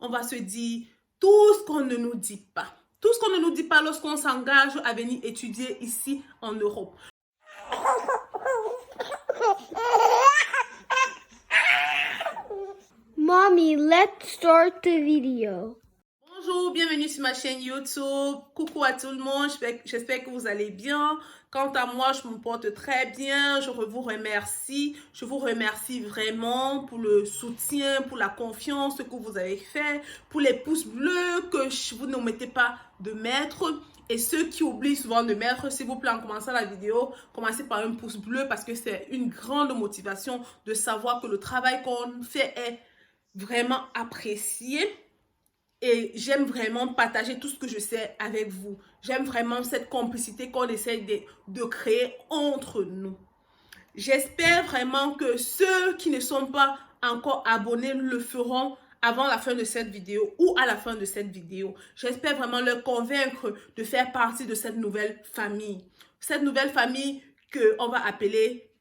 on va se dire tout ce qu'on ne nous dit pas. Tout ce qu'on ne nous dit pas lorsqu'on s'engage à venir étudier ici en Europe. Mommy, let's start the video. Bonjour, bienvenue sur ma chaîne YouTube. Coucou à tout le monde, j'espère que vous allez bien. Quant à moi, je me porte très bien. Je vous remercie. Je vous remercie vraiment pour le soutien, pour la confiance que vous avez fait, pour les pouces bleus que vous ne mettez pas de mettre. Et ceux qui oublient souvent de mettre, s'il vous plaît, en commençant la vidéo, commencez par un pouce bleu parce que c'est une grande motivation de savoir que le travail qu'on fait est vraiment apprécié. Et j'aime vraiment partager tout ce que je sais avec vous. J'aime vraiment cette complicité qu'on essaie de créer entre nous. J'espère vraiment que ceux qui ne sont pas encore abonnés le feront avant la fin de cette vidéo ou à la fin de cette vidéo. J'espère vraiment leur convaincre de faire partie de cette nouvelle famille. Cette nouvelle famille qu'on va appeler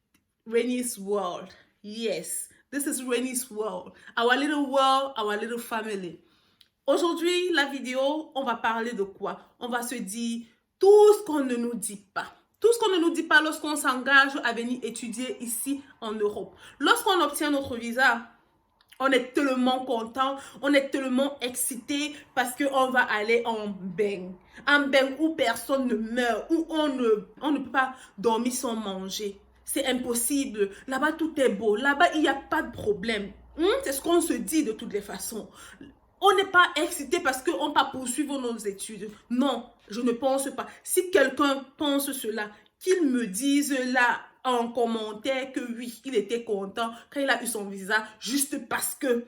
Rainy's World. Yes, this is Rainy's World. Our little world, our little family. Aujourd'hui, la vidéo, on va parler de quoi? On va se dire tout ce qu'on ne nous dit pas. Tout ce qu'on ne nous dit pas lorsqu'on s'engage à venir étudier ici en Europe. Lorsqu'on obtient notre visa, on est tellement content, on est tellement excité parce qu'on va aller en bain. Un bain où personne ne meurt, où on ne peut pas dormir sans manger. C'est impossible. Là-bas, tout est beau. Là-bas, il n'y a pas de problème. C'est ce qu'on se dit de toutes les façons. On n'est pas excité parce qu'on va poursuivre nos études. Non, je ne pense pas. Si quelqu'un pense cela, qu'il me dise là en commentaire que oui, il était content quand il a eu son visa juste parce que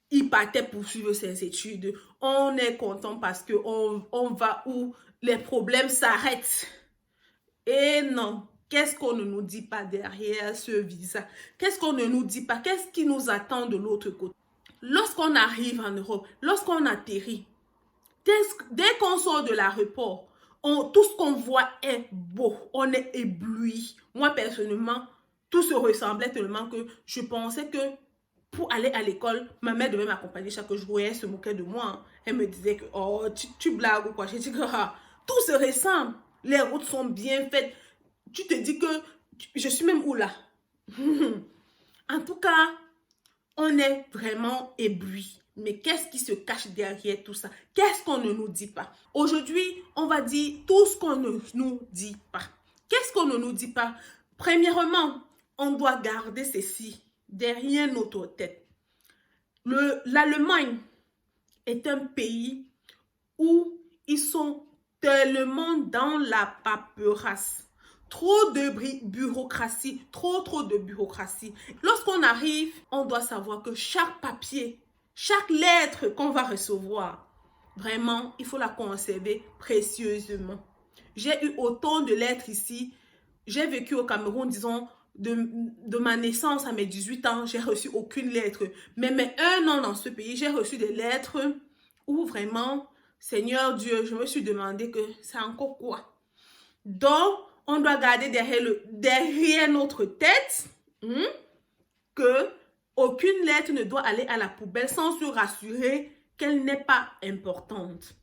il partait poursuivre ses études. On est content parce qu'on va où les problèmes s'arrêtent. Et non, qu'est-ce qu'on ne nous dit pas derrière ce visa? Qu'est-ce qu'on ne nous dit pas? Qu'est-ce qui nous attend de l'autre côté? Lorsqu'on arrive en Europe, lorsqu'on atterrit, dès qu'on sort de l'aéroport, tout ce qu'on voit est beau, on est ébloui. Moi, personnellement, tout se ressemblait tellement que je pensais que pour aller à l'école, ma mère devait m'accompagner chaque jour et elle se moquait de moi. Elle me disait que, oh, tu blagues ou quoi. J'ai dit que tout se ressemble. Les routes sont bien faites. Tu te dis que je suis même où là? En tout cas, on est vraiment ébloui. Mais qu'est-ce qui se cache derrière tout ça? Qu'est-ce qu'on ne nous dit pas? Aujourd'hui, on va dire tout ce qu'on ne nous dit pas. Qu'est-ce qu'on ne nous dit pas? Premièrement, on doit garder ceci derrière notre tête. L'Allemagne est un pays où ils sont tellement dans la paperasse. Trop de bureaucratie, trop de bureaucratie. Lorsqu'on arrive, on doit savoir que chaque papier, chaque lettre qu'on va recevoir, vraiment, il faut la conserver précieusement. J'ai eu autant de lettres ici. J'ai vécu au Cameroun, disons, de ma naissance à mes 18 ans, j'ai reçu aucune lettre. Mais mes 1 an dans ce pays, j'ai reçu des lettres où vraiment, Seigneur Dieu, je me suis demandé que c'est encore quoi. Donc, on doit garder derrière notre tête que aucune lettre ne doit aller à la poubelle sans se rassurer qu'elle n'est pas importante.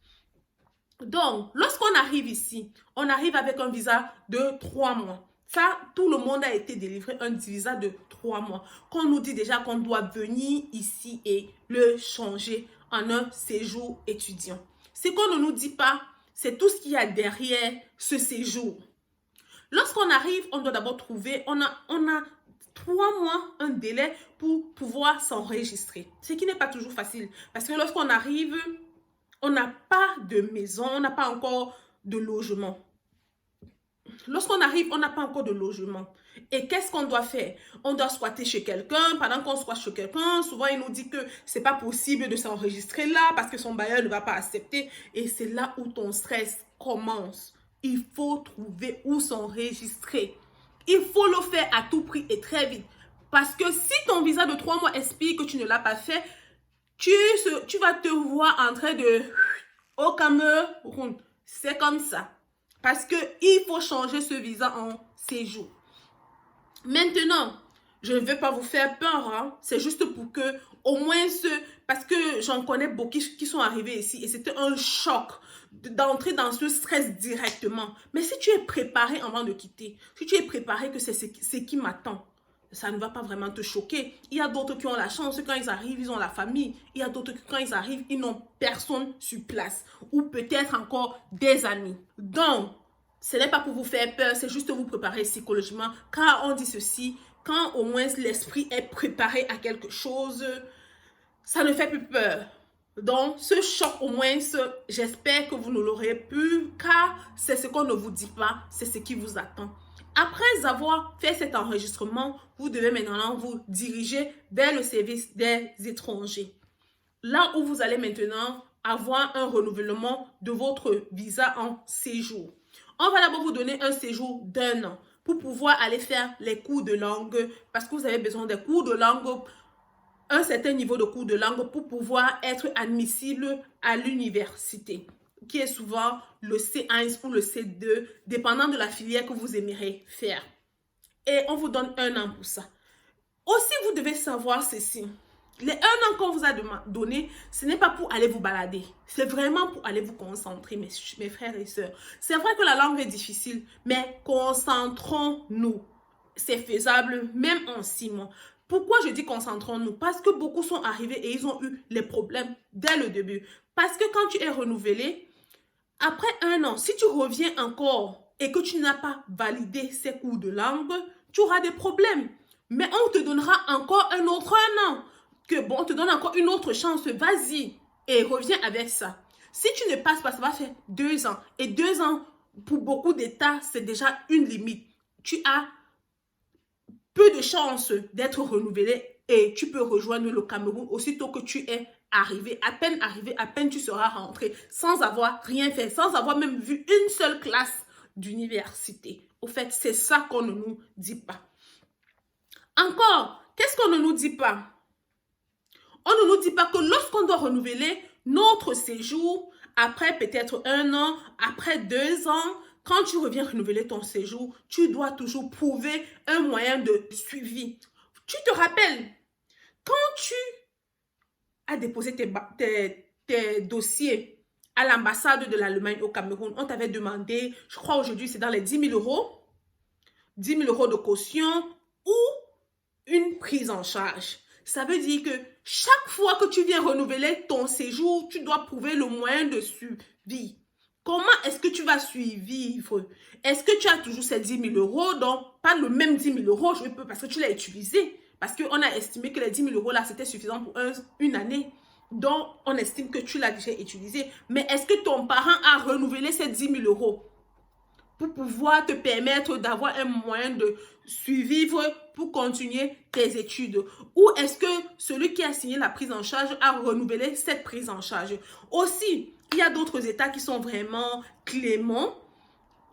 Donc, lorsqu'on arrive ici, on arrive avec un visa de 3 mois. Ça, tout le monde a été délivré un visa de 3 mois. Qu'on nous dit déjà qu'on doit venir ici et le changer en un séjour étudiant. Ce qu'on ne nous dit pas, c'est tout ce qu'il y a derrière ce séjour. Lorsqu'on arrive, on doit d'abord trouver, on a 3 mois, un délai pour pouvoir s'enregistrer. Ce qui n'est pas toujours facile. Parce que lorsqu'on arrive, on n'a pas de maison, on n'a pas encore de logement. Lorsqu'on arrive, on n'a pas encore de logement. Et qu'est-ce qu'on doit faire? On doit squatter chez quelqu'un. Pendant qu'on squatte chez quelqu'un, souvent il nous dit que c'est pas possible de s'enregistrer là parce que son bailleur ne va pas accepter. Et c'est là où ton stress commence. Il faut trouver où s'enregistrer. Il faut le faire à tout prix et très vite. Parce que si ton visa de 3 mois expire que tu ne l'as pas fait, tu vas te voir en train de... Au Cameroun, c'est comme ça. Parce qu'il faut changer ce visa en séjour. Maintenant, Je ne veux pas vous faire peur, hein. C'est juste pour que, au moins, parce que j'en connais beaucoup qui sont arrivés ici et c'était un choc d'entrer dans ce stress directement. Mais si tu es préparé avant de quitter, si tu es préparé que c'est ce qui m'attend, ça ne va pas vraiment te choquer. Il y a d'autres qui ont la chance, quand ils arrivent, ils ont la famille. Il y a d'autres qui, quand ils arrivent, ils n'ont personne sur place. Ou peut-être encore des amis. Donc, ce n'est pas pour vous faire peur, c'est juste vous préparer psychologiquement. Car on dit ceci, quand au moins l'esprit est préparé à quelque chose, ça ne fait plus peur. Donc, ce choc, au moins, j'espère que vous ne l'aurez plus, car c'est ce qu'on ne vous dit pas, c'est ce qui vous attend. Après avoir fait cet enregistrement, vous devez maintenant vous diriger vers le service des étrangers. Là où vous allez maintenant avoir un renouvellement de votre visa en séjour. On va d'abord vous donner un séjour d'1 an pour pouvoir aller faire les cours de langue parce que vous avez besoin des cours de langue, un certain niveau de cours de langue pour pouvoir être admissible à l'université, qui est souvent le C1 ou le C2, dépendant de la filière que vous aimeriez faire. Et on vous donne 1 an pour ça. Aussi, vous devez savoir ceci. Les 1 an qu'on vous a donné, ce n'est pas pour aller vous balader. C'est vraiment pour aller vous concentrer, mes frères et sœurs. C'est vrai que la langue est difficile, mais concentrons-nous. C'est faisable même en 6 mois. Pourquoi je dis concentrons-nous? Parce que beaucoup sont arrivés et ils ont eu les problèmes dès le début. Parce que quand tu es renouvelé, après 1 an, si tu reviens encore et que tu n'as pas validé ces cours de langue, tu auras des problèmes. Mais on te donnera encore un autre 1 an. Que bon, on te donne encore une autre chance. Vas-y et reviens avec ça. Si tu ne passes pas, ça va faire 2 ans. Et 2 ans, pour beaucoup d'États, c'est déjà une limite. Tu as peu de chances d'être renouvelé et tu peux rejoindre le Cameroun aussitôt que tu es arrivé, à peine tu seras rentré, sans avoir rien fait, sans avoir même vu une seule classe d'université. Au fait, c'est ça qu'on ne nous dit pas. Encore, qu'est-ce qu'on ne nous dit pas? On ne nous dit pas que lorsqu'on doit renouveler notre séjour, après peut-être 1 an, après 2 ans, quand tu reviens renouveler ton séjour, tu dois toujours prouver un moyen de suivi. Tu te rappelles, quand tu as déposé tes dossiers à l'ambassade de l'Allemagne au Cameroun, on t'avait demandé, je crois aujourd'hui c'est dans les 10 000 €, 10 000 € de caution ou une prise en charge. Ça veut dire que chaque fois que tu viens renouveler ton séjour, tu dois prouver le moyen de suivi. Comment est-ce que tu vas suivre? Est-ce que tu as toujours ces 10 000 €? Donc, pas le même 10 000 €, je peux, parce que tu l'as utilisé. Parce qu'on a estimé que les 10 000 € là, c'était suffisant pour une année. Donc, on estime que tu l'as déjà utilisé. Mais est-ce que ton parent a renouvelé ces 10 000 € pour pouvoir te permettre d'avoir un moyen de suivre pour continuer tes études? Ou est-ce que celui qui a signé la prise en charge a renouvelé cette prise en charge? Aussi, il y a d'autres États qui sont vraiment cléments.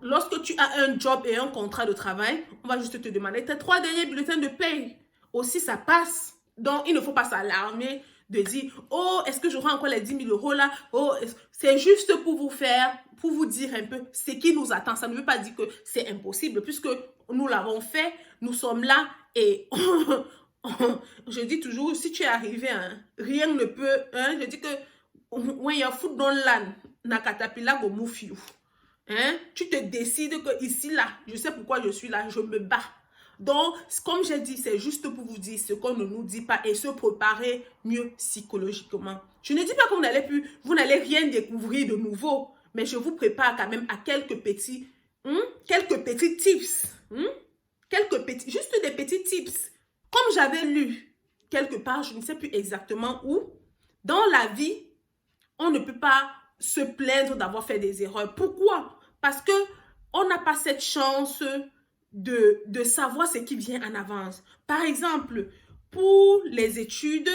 Lorsque tu as un job et un contrat de travail, on va juste te demander tes 3 derniers bulletins de paye. Aussi, ça passe. Donc, il ne faut pas s'alarmer de dire, oh, est-ce que j'aurai encore les 10 000 € là? Oh, c'est juste pour vous faire, pour vous dire un peu ce qui nous attend. Ça ne veut pas dire que c'est impossible, puisque nous l'avons fait, nous sommes là et je dis toujours, si tu es arrivé, hein, rien ne peut, hein, je dis que when you foot dans l'âne, nakatapila go moufiou. Hein? Tu te décides que ici, là, je sais pourquoi je suis là, je me bats. Donc, comme j'ai dit, c'est juste pour vous dire ce qu'on ne nous dit pas et se préparer mieux psychologiquement. Je ne dis pas que vous n'allez rien découvrir de nouveau, mais je vous prépare quand même à quelques petits tips. Juste des petits tips. Comme j'avais lu quelque part, je ne sais plus exactement où, dans la vie, on ne peut pas se plaindre d'avoir fait des erreurs. Pourquoi? Parce que on n'a pas cette chance de savoir ce qui vient en avance. Par exemple, pour les études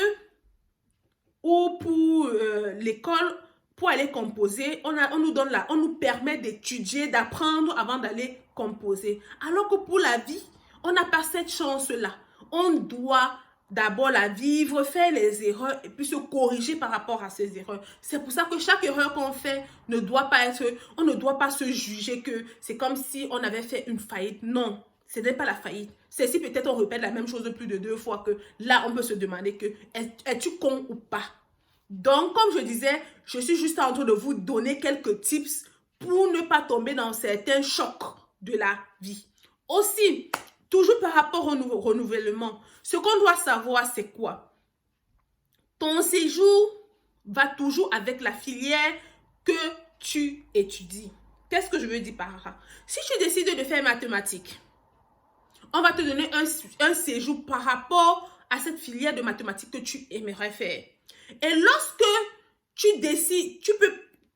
ou pour l'école, pour aller composer, on nous permet d'étudier, d'apprendre avant d'aller composer. Alors que pour la vie, on n'a pas cette chance-là. On doit d'abord la vivre, faire les erreurs et puis se corriger par rapport à ces erreurs. C'est pour ça que chaque erreur qu'on fait ne doit pas être, on ne doit pas se juger que c'est comme si on avait fait une faillite. Non, ce n'est pas la faillite. C'est si peut-être on répète la même chose plus de 2 fois que là, on peut se demander que es-tu con ou pas? Donc, comme je disais, je suis juste en train de vous donner quelques tips pour ne pas tomber dans certains chocs de la vie. Aussi, toujours par rapport au renouvellement, ce qu'on doit savoir, c'est quoi? Ton séjour va toujours avec la filière que tu étudies. Qu'est-ce que je veux dire par là? Si tu décides de faire mathématiques, on va te donner un séjour par rapport à cette filière de mathématiques que tu aimerais faire. Et lorsque tu décides,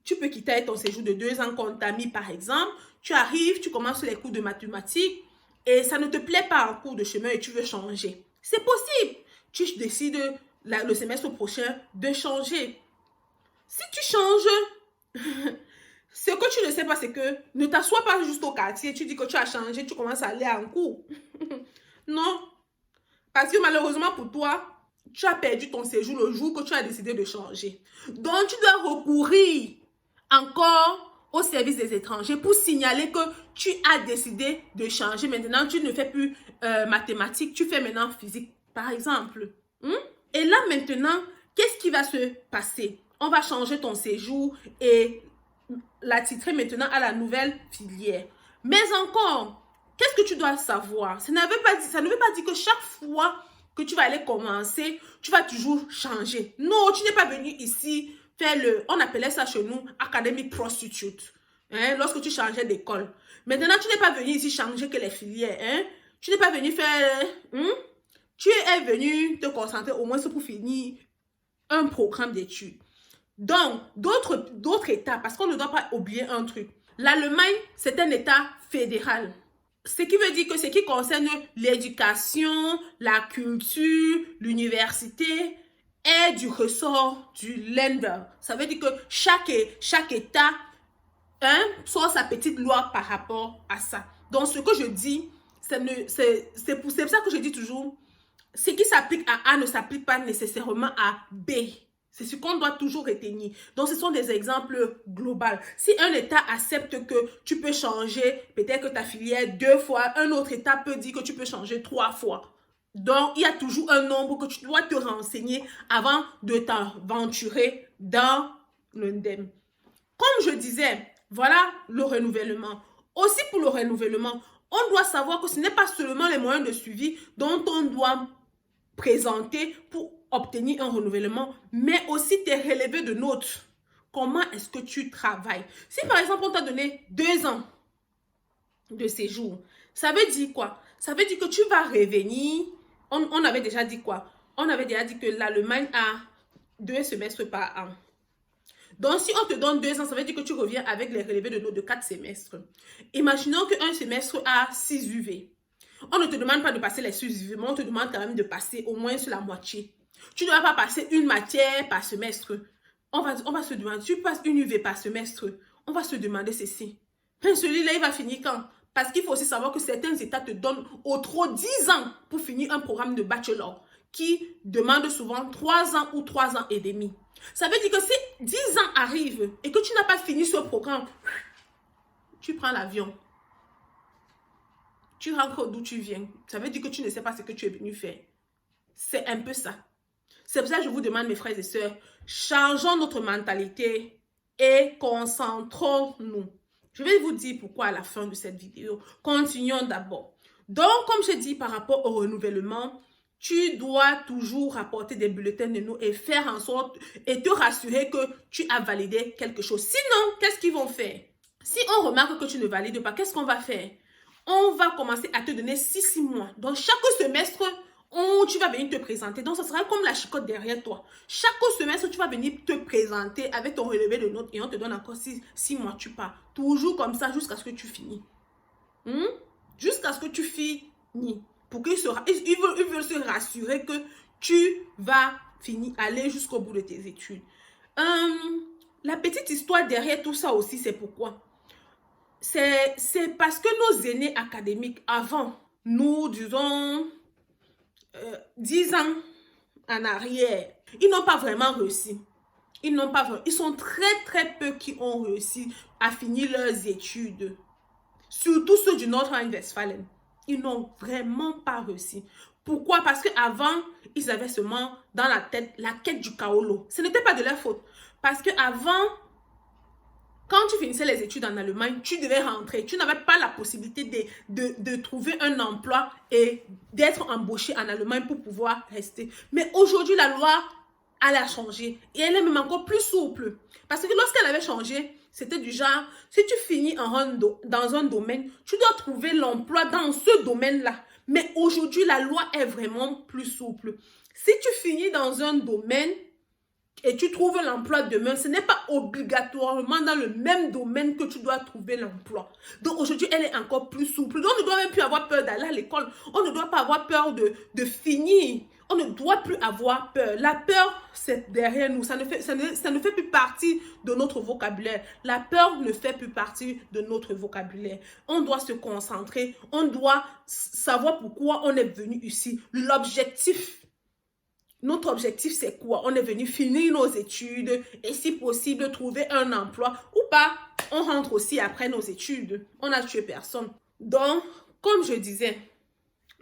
tu peux quitter ton séjour de 2 ans comme tu as mis par exemple, tu arrives, tu commences les cours de mathématiques et ça ne te plaît pas en cours de chemin et tu veux changer. C'est possible. Tu décides le semestre prochain de changer. Si tu changes, ce que tu ne sais pas, c'est que ne t'assois pas juste au quartier, tu dis que tu as changé, tu commences à aller en cours. Non. Parce que malheureusement pour toi, tu as perdu ton séjour le jour que tu as décidé de changer. Donc, tu dois recourir encore au service des étrangers pour signaler que tu as décidé de changer. Maintenant, tu ne fais plus mathématiques, tu fais maintenant physique, par exemple. Et là, maintenant, qu'est-ce qui va se passer? On va changer ton séjour et l'attitrer maintenant à la nouvelle filière. Mais encore, qu'est-ce que tu dois savoir? Ça ne veut pas dire que chaque fois que tu vas aller commencer, tu vas toujours changer. Non, tu n'es pas venu ici faire on appelait ça chez nous, academic prostitute. Lorsque tu changeais d'école. Maintenant, tu n'es pas venu ici changer que les filières. Tu n'es pas venu faire... Tu es venu te concentrer au moins pour finir un programme d'études. Donc, d'autres États, parce qu'on ne doit pas oublier un truc. L'Allemagne, c'est un État fédéral. Ce qui veut dire que ce qui concerne l'éducation, la culture, l'université est du ressort du Länder. Ça veut dire que chaque État sort sa petite loi par rapport à ça. Donc, ce que je dis, c'est pour ça que je dis toujours, ce qui s'applique à A ne s'applique pas nécessairement à B. C'est ce qu'on doit toujours retenir. Donc, ce sont des exemples globaux. Si un État accepte que tu peux changer peut-être que ta filière 2 fois, un autre État peut dire que tu peux changer 3 fois. Donc, il y a toujours un nombre que tu dois te renseigner avant de t'aventurer dans l'UNDEM. Comme je disais, voilà le renouvellement. Aussi pour le renouvellement, on doit savoir que ce n'est pas seulement les moyens de suivi dont on doit présenter pour obtenir un renouvellement, mais aussi tes relevés de notes. Comment est-ce que tu travailles? Si par exemple, on t'a donné 2 ans de séjour, ça veut dire quoi? Ça veut dire que tu vas revenir. On avait déjà dit quoi? On avait déjà dit que l'Allemagne a 2 semestres par an. Donc, si on te donne 2 ans, ça veut dire que tu reviens avec les relevés de notes de 4 semestres. Imaginons qu'un semestre a 6 UV. On ne te demande pas de passer les 6 UV, mais on te demande quand même de passer au moins sur la moitié. Tu ne dois pas passer une matière par semestre. On va se demander, tu passes une UV par semestre. On va se demander ceci. Mais celui-là, il va finir quand? Parce qu'il faut aussi savoir que certains États te donnent au trop 10 ans pour finir un programme de bachelor qui demande souvent 3 ans ou 3 ans et demi. Ça veut dire que si 10 ans arrivent et que tu n'as pas fini ce programme, tu prends l'avion. Tu rentres d'où tu viens. Ça veut dire que tu ne sais pas ce que tu es venu faire. C'est un peu ça. C'est pour ça que je vous demande, mes frères et sœurs, changeons notre mentalité et concentrons-nous. Je vais vous dire pourquoi à la fin de cette vidéo. Continuons d'abord. Donc, comme je dis par rapport au renouvellement, tu dois toujours apporter des bulletins de notes et faire en sorte et te rassurer que tu as validé quelque chose. Sinon, qu'est-ce qu'ils vont faire? Si on remarque que tu ne valides pas, qu'est-ce qu'on va faire? On va commencer à te donner 6 mois. Donc, chaque semestre, tu vas venir te présenter. Donc, ça sera comme la chicotte derrière toi. Chaque semestre, tu vas venir te présenter avec ton relevé de notes et on te donne encore 6 mois. Tu pars. Toujours comme ça jusqu'à ce que tu finis. Jusqu'à ce que tu finis. Pour qu'ils veulent se rassurer que tu vas finir, aller jusqu'au bout de tes études. La petite histoire derrière tout ça aussi, c'est pourquoi? C'est parce que nos aînés académiques avant, nous disons 10 ans en arrière, ils n'ont pas vraiment réussi. Ils sont très peu qui ont réussi à finir leurs études. Surtout ceux du Nord Rhine-Westphalie. Ils n'ont vraiment pas réussi. Pourquoi? Parce qu'avant, ils avaient seulement dans la tête la quête du kaolo. Ce n'était pas de leur faute. Parce qu'avant, quand tu finissais les études en Allemagne, tu devais rentrer. Tu n'avais pas la possibilité de trouver un emploi et d'être embauché en Allemagne pour pouvoir rester. Mais aujourd'hui, la loi, elle a changé. Et elle est même encore plus souple. Parce que lorsqu'elle avait changé, c'était du genre, si tu finis dans un domaine, tu dois trouver l'emploi dans ce domaine-là. Mais aujourd'hui, la loi est vraiment plus souple. Si tu finis dans un domaine, et tu trouves l'emploi demain, ce n'est pas obligatoirement dans le même domaine que tu dois trouver l'emploi. Donc aujourd'hui, elle est encore plus souple. Donc on ne doit même plus avoir peur d'aller à l'école. On ne doit pas avoir peur de finir. On ne doit plus avoir peur. La peur, c'est derrière nous. Ça ne fait plus partie de notre vocabulaire. La peur ne fait plus partie de notre vocabulaire. On doit se concentrer. On doit savoir pourquoi on est venu ici. L'objectif. Notre objectif, c'est quoi? On est venu finir nos études et si possible, trouver un emploi ou pas. On rentre aussi après nos études. On n'a tué personne. Donc, comme je disais,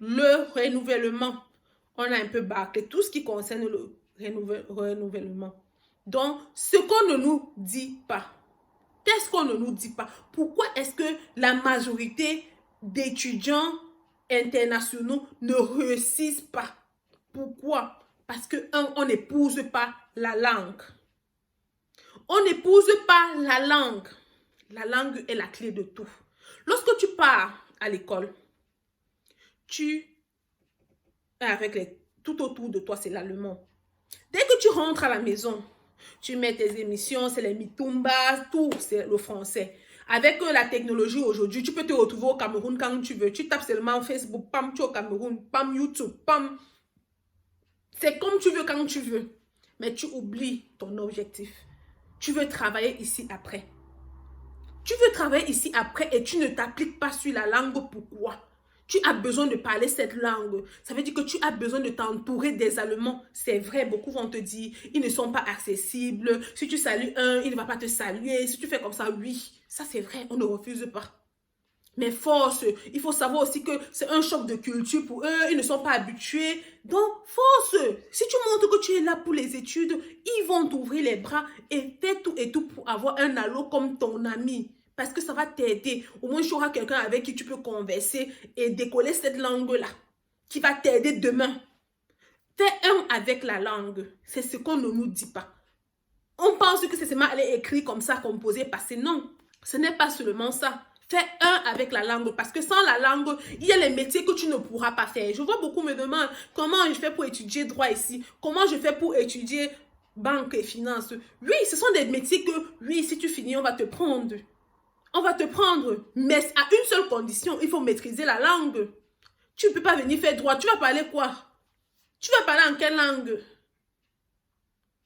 le renouvellement, on a un peu bâclé tout ce qui concerne le renouvellement. Donc, ce qu'on ne nous dit pas, qu'est-ce qu'on ne nous dit pas? Pourquoi est-ce que la majorité d'étudiants internationaux ne réussissent pas? Pourquoi? Parce que, on n'épouse pas la langue. On n'épouse pas la langue. La langue est la clé de tout. Lorsque tu pars à l'école, tu es avec tout autour de toi, c'est l'allemand. Dès que tu rentres à la maison, tu mets tes émissions, c'est les mitumbas, tout, c'est le français. Avec la technologie aujourd'hui, tu peux te retrouver au Cameroun quand tu veux. Tu tapes seulement Facebook, pam, tu es au Cameroun, pam, YouTube, pam. C'est comme tu veux quand tu veux. Mais tu oublies ton objectif. Tu veux travailler ici après. Tu veux travailler ici après et tu ne t'appliques pas sur la langue. Pourquoi? Tu as besoin de parler cette langue. Ça veut dire que tu as besoin de t'entourer des Allemands. C'est vrai, beaucoup vont te dire, ils ne sont pas accessibles. Si tu salues un, il ne va pas te saluer. Si tu fais comme ça, oui. Ça, c'est vrai, on ne refuse pas. Mais force, il faut savoir aussi que c'est un choc de culture pour eux, ils ne sont pas habitués. Donc, force, si tu montres que tu es là pour les études, ils vont t'ouvrir les bras et faire tout et tout pour avoir un allo comme ton ami. Parce que ça va t'aider. Au moins, tu auras quelqu'un avec qui tu peux converser et décoller cette langue-là, qui va t'aider demain. Fais un avec la langue. C'est ce qu'on ne nous dit pas. On pense que c'est seulement aller écrire comme ça, composer, passer. Non, ce n'est pas seulement ça. Fais un avec la langue parce que sans la langue, il y a les métiers que tu ne pourras pas faire. Je vois beaucoup me demander comment je fais pour étudier droit ici, comment je fais pour étudier banque et finance. Oui, ce sont des métiers que, oui, si tu finis, on va te prendre. On va te prendre, mais à une seule condition, il faut maîtriser la langue. Tu ne peux pas venir faire droit. Tu vas parler quoi? Tu vas parler en quelle langue?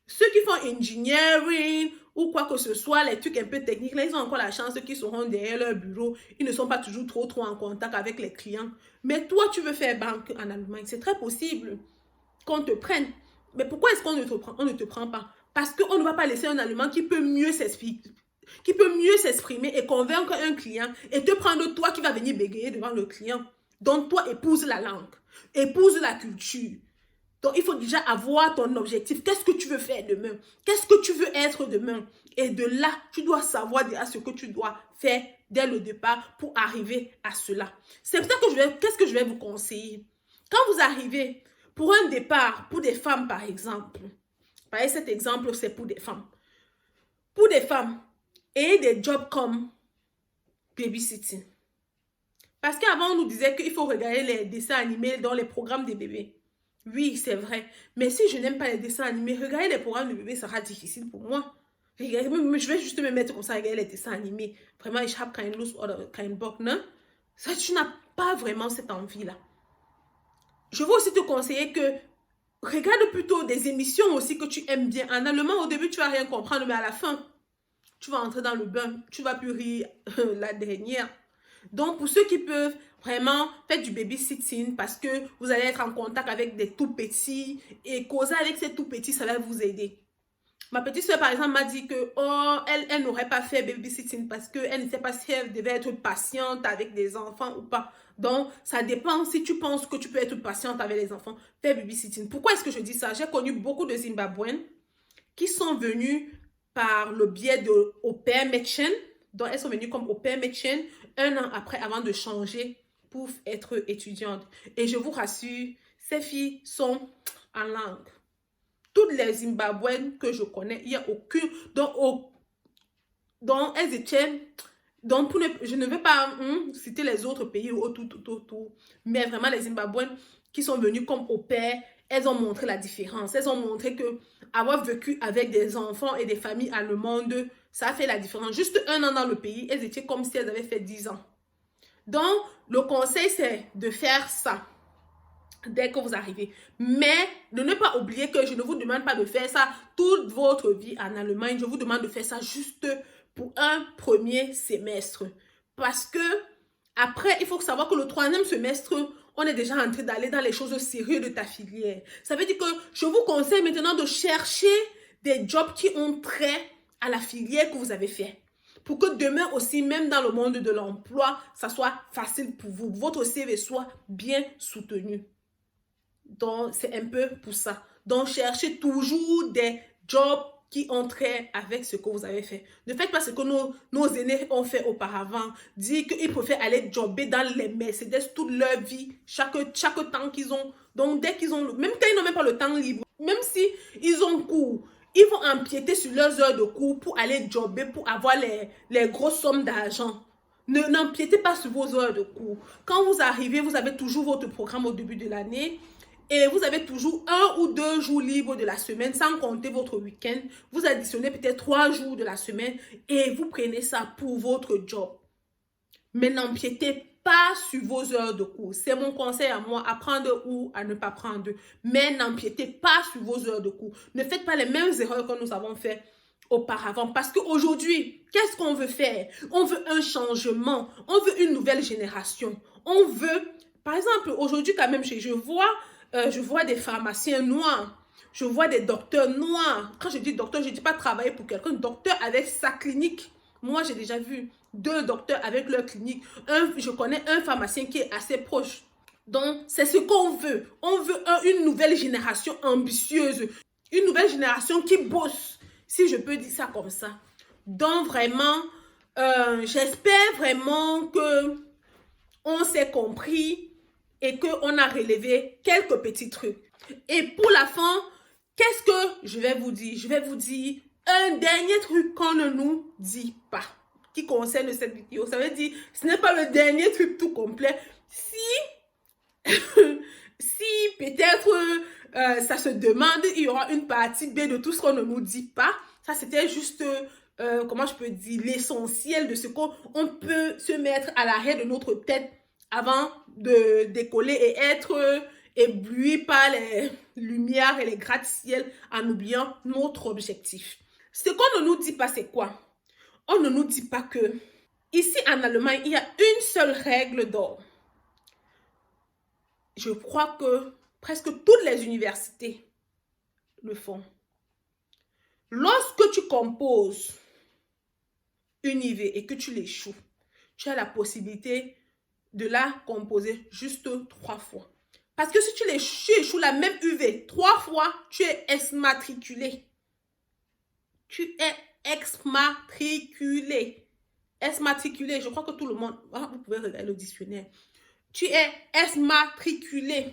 Ceux qui font engineering ou quoi que ce soit, les trucs un peu techniques, là, ils ont encore la chance qu'ils seront derrière leur bureau. Ils ne sont pas toujours trop en contact avec les clients. Mais toi, tu veux faire banque en Allemagne. C'est très possible qu'on te prenne. Mais pourquoi est-ce qu'on ne te prend pas? Parce qu'on ne va pas laisser un Allemand qui peut mieux s'exprimer et convaincre un client et te prendre toi qui va venir bégayer devant le client. Donc, toi, épouse la langue, épouse la culture. Donc, il faut déjà avoir ton objectif. Qu'est-ce que tu veux faire demain? Qu'est-ce que tu veux être demain? Et de là, tu dois savoir déjà ce que tu dois faire dès le départ pour arriver à cela. C'est pour ça que qu'est-ce que je vais vous conseiller? Quand vous arrivez pour un départ, pour des femmes par exemple, cet exemple, c'est pour des femmes. Pour des femmes, ayez des jobs comme babysitting. Parce qu'avant, on nous disait qu'il faut regarder les dessins animés dans les programmes des bébés. Oui, c'est vrai. Mais si je n'aime pas les dessins animés, regarder les programmes de bébé sera difficile pour moi. Je vais juste me mettre comme ça, regarder les dessins animés. Vraiment, ich habe keine Lust oder keinen Bock, non? Ça, tu n'as pas vraiment cette envie-là. Je veux aussi te conseiller que regarde plutôt des émissions aussi que tu aimes bien. En allemand, au début, tu vas rien comprendre, mais à la fin, tu vas entrer dans le bain. Tu vas plus rire la dernière. Donc, pour ceux qui peuvent, vraiment, faites du babysitting parce que vous allez être en contact avec des tout petits et causer avec ces tout petits, ça va vous aider. Ma petite soeur, par exemple, m'a dit que oh, elle n'aurait pas fait babysitting parce qu'elle ne sait pas si elle devait être patiente avec des enfants ou pas. Donc, ça dépend. Si tu penses que tu peux être patiente avec les enfants, fais babysitting. Pourquoi est-ce que je dis ça? J'ai connu beaucoup de Zimbabwéens qui sont venus par le biais de au pair médecin. Donc, elles sont venues comme au pair médecin 1 an après avant de changer pour être étudiante. Et je vous rassure, ces filles sont en langue. Toutes les Zimbabwéennes que je connais, il n'y a aucune. Donc elles étaient. Donc, je ne vais pas citer les autres pays ou tout. Mais vraiment, les Zimbabwéennes qui sont venues comme au pair, elles ont montré la différence. Elles ont montré que avoir vécu avec des enfants et des familles allemandes, ça a fait la différence. Juste 1 an dans le pays, elles étaient comme si elles avaient fait 10 ans. Donc, le conseil, c'est de faire ça dès que vous arrivez. Mais de ne pas oublier que je ne vous demande pas de faire ça toute votre vie en Allemagne. Je vous demande de faire ça juste pour un premier semestre. Parce que après, il faut savoir que le 3e semestre, on est déjà en train d'aller dans les choses sérieuses de ta filière. Ça veut dire que je vous conseille maintenant de chercher des jobs qui ont trait à la filière que vous avez fait. Pour que demain aussi, même dans le monde de l'emploi, ça soit facile pour vous. Votre CV soit bien soutenu. Donc, c'est un peu pour ça. Donc, cherchez toujours des jobs qui ont trait avec ce que vous avez fait. Ne faites pas ce que nos aînés ont fait auparavant. Dire qu'ils préfèrent aller jobber dans les Mercedes toute leur vie, chaque temps qu'ils ont. Donc, dès qu'ils ont, même quand ils n'ont même pas le temps libre, même si ils ont cours, ils vont empiéter sur leurs heures de cours pour aller jobber, pour avoir les grosses sommes d'argent. N'empiétez pas sur vos heures de cours. Quand vous arrivez, vous avez toujours votre programme au début de l'année. Et vous avez toujours 1 ou 2 jours libres de la semaine, sans compter votre week-end. Vous additionnez peut-être 3 jours de la semaine et vous prenez ça pour votre job. Mais n'empiétez pas sur vos heures de cours. C'est mon conseil à moi, à prendre ou à ne pas prendre. Mais n'empiétez pas sur vos heures de cours. Ne faites pas les mêmes erreurs que nous avons fait auparavant. Parce qu'aujourd'hui, qu'est-ce qu'on veut faire? On veut un changement. On veut une nouvelle génération. On veut, par exemple, aujourd'hui quand même, je vois des pharmaciens noirs, je vois des docteurs noirs. Quand je dis docteur, je ne dis pas travailler pour quelqu'un. Docteur avec sa clinique. Moi, j'ai déjà vu 2 docteurs avec leur clinique. Je connais un pharmacien qui est assez proche. Donc, c'est ce qu'on veut. On veut une nouvelle génération ambitieuse. Une nouvelle génération qui bosse, si je peux dire ça comme ça. Donc, vraiment, j'espère vraiment que on s'est compris et qu'on a relevé quelques petits trucs. Et pour la fin, qu'est-ce que je vais vous dire? Je vais vous dire un dernier truc qu'on ne nous dit pas, qui concerne cette vidéo. Ça veut dire, ce n'est pas le dernier truc tout complet. Si, si peut-être ça se demande, il y aura une partie B de tout ce qu'on ne nous dit pas. Ça, c'était juste, comment je peux dire, l'essentiel de ce qu'on peut se mettre à l'arrière de notre tête avant de décoller et être ébloui par les lumières et les gratte-ciel en oubliant notre objectif. Ce qu'on ne nous dit pas, c'est quoi? On ne nous dit pas que ici en Allemagne, il y a une seule règle d'or. Je crois que presque toutes les universités le font. Lorsque tu composes une IV et que tu l'échoues, tu as la possibilité de la composer juste 3 fois. Parce que si tu échoues la même UV 3 fois, tu es exmatriculé. Tu es exmatriculé. Exmatriculé, je crois que tout le monde... Vous pouvez regarder le dictionnaire. Tu es exmatriculé.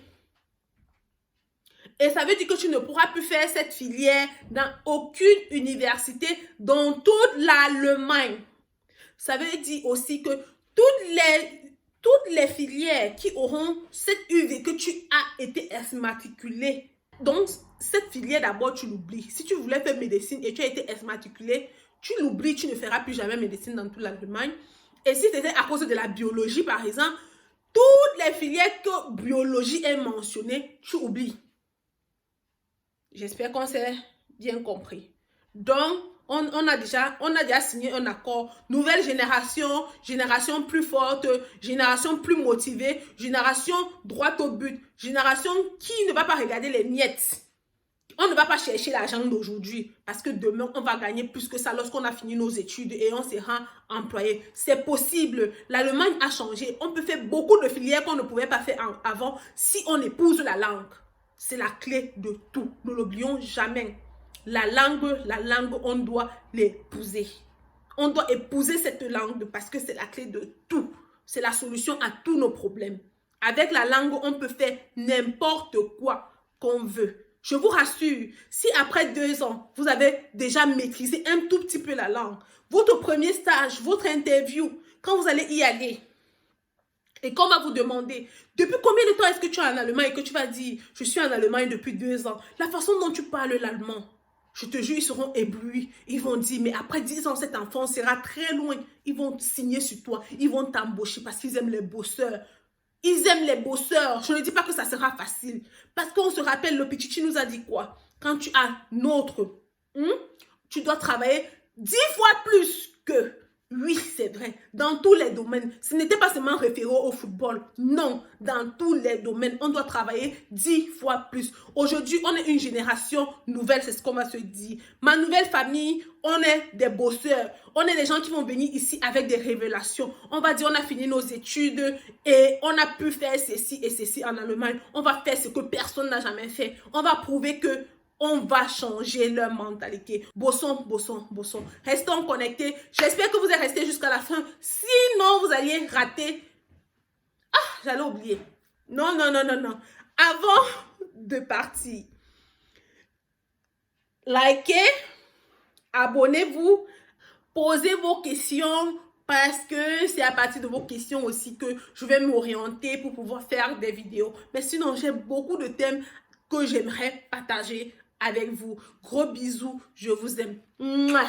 Et ça veut dire que tu ne pourras plus faire cette filière dans aucune université dans toute l'Allemagne. Ça veut dire aussi que toutes les filières qui auront cette UV que tu as été exmatriculé. Donc, cette filière, d'abord, tu l'oublies. Si tu voulais faire médecine et tu as été exmatriculé, tu l'oublies, tu ne feras plus jamais médecine dans toute l'Allemagne. Et si c'était à cause de la biologie, par exemple, toutes les filières que biologie est mentionnée, tu oublies. J'espère qu'on s'est bien compris. Donc, on a déjà signé un accord. Nouvelle génération, génération plus forte, génération plus motivée, génération droite au but, génération qui ne va pas regarder les miettes. On ne va pas chercher l'argent d'aujourd'hui parce que demain, on va gagner plus que ça lorsqu'on a fini nos études et on sera employé. C'est possible. L'Allemagne a changé. On peut faire beaucoup de filières qu'on ne pouvait pas faire avant si on épouse la langue. C'est la clé de tout. Ne l'oublions jamais. La langue, on doit l'épouser. On doit épouser cette langue parce que c'est la clé de tout. C'est la solution à tous nos problèmes. Avec la langue, on peut faire n'importe quoi qu'on veut. Je vous rassure, si après 2 ans, vous avez déjà maîtrisé un tout petit peu la langue, votre premier stage, votre interview, quand vous allez y aller, et qu'on va vous demander, depuis combien de temps est-ce que tu es en Allemagne et que tu vas dire, je suis en Allemagne depuis 2 ans, la façon dont tu parles l'allemand, je te jure, ils seront éblouis. Ils vont dire, mais après 10 ans, cet enfant sera très loin. Ils vont signer sur toi, ils vont t'embaucher parce qu'ils aiment les bosseurs. Ils aiment les bosseurs. Je ne dis pas que ça sera facile. Parce qu'on se rappelle, le Pichichi nous a dit quoi? Quand tu as notre, tu dois travailler 10 fois plus que. Oui, c'est vrai. Dans tous les domaines. Ce n'était pas seulement référé au football. Non, dans tous les domaines. On doit travailler 10 fois plus. Aujourd'hui, on est une génération nouvelle. C'est ce qu'on va se dire. Ma nouvelle famille, on est des bosseurs. On est des gens qui vont venir ici avec des révélations. On va dire, on a fini nos études et on a pu faire ceci et ceci en Allemagne. On va faire ce que personne n'a jamais fait. On va prouver que on va changer leur mentalité. Bossons. Restons connectés. J'espère que vous êtes restés jusqu'à la fin. Sinon, vous alliez rater. Ah, j'allais oublier. Non. Avant de partir, likez, abonnez-vous, posez vos questions parce que c'est à partir de vos questions aussi que je vais m'orienter pour pouvoir faire des vidéos. Mais sinon, j'ai beaucoup de thèmes que j'aimerais partager avec vous. Gros bisous, je vous aime. Mouah.